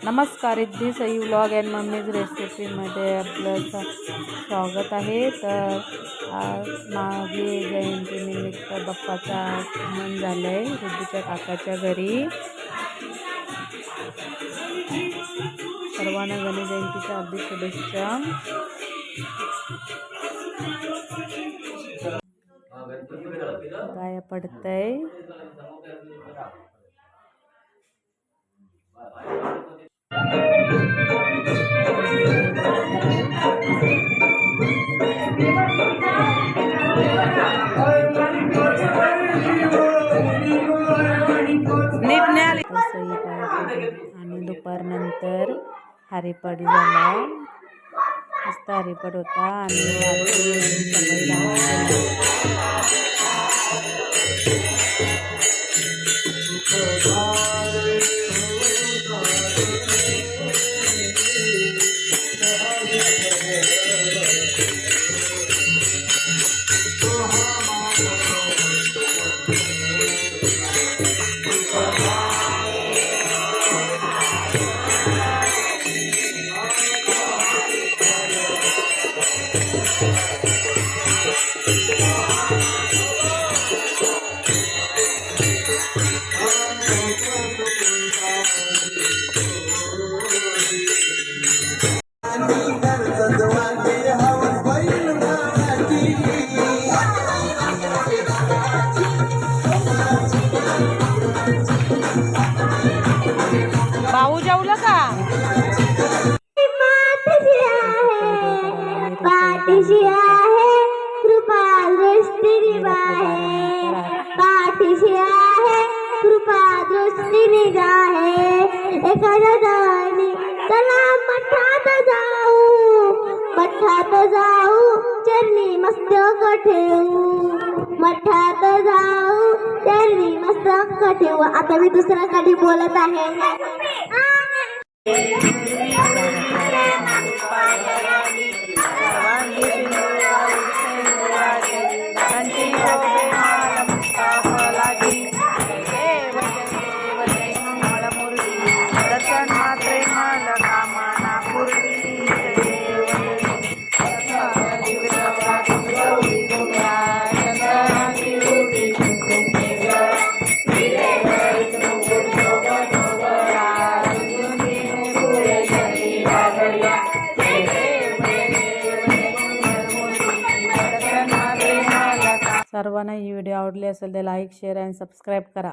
नमस्कार, Riddhi Sai vlog and mummy's रेसिपीमध्ये आपलं स्वागत आहे। तर आज माघी जयंतीनिमित्त बाप्पाचं आगमन झालं आहे रिद्धीच्या काकाच्या घरी। सर्वांना गणेश जयंतीच्या हार्दिक शुभेच्छा। गाया पडतंय। आणि दुपारनंतर हरिपाठ झाला। मस्त हरिपाठ होता भाऊ जेवलं का? पाठीशी आहे कृपा दृष्टी निगाहे, पाठीशी आहे कृपा दृष्टी निगाहे। एखाद्या दानी चला मठात जाऊ चरणी मस्तक ठेवू, मठात जाऊ चरणी मस्तक ठेवू। आता मी दुसरा कधी बोलत आहे। सर्वांना ही व्हिडिओ आवडली असेल तर लाईक, शेअर आणि सबस्क्राईब करा।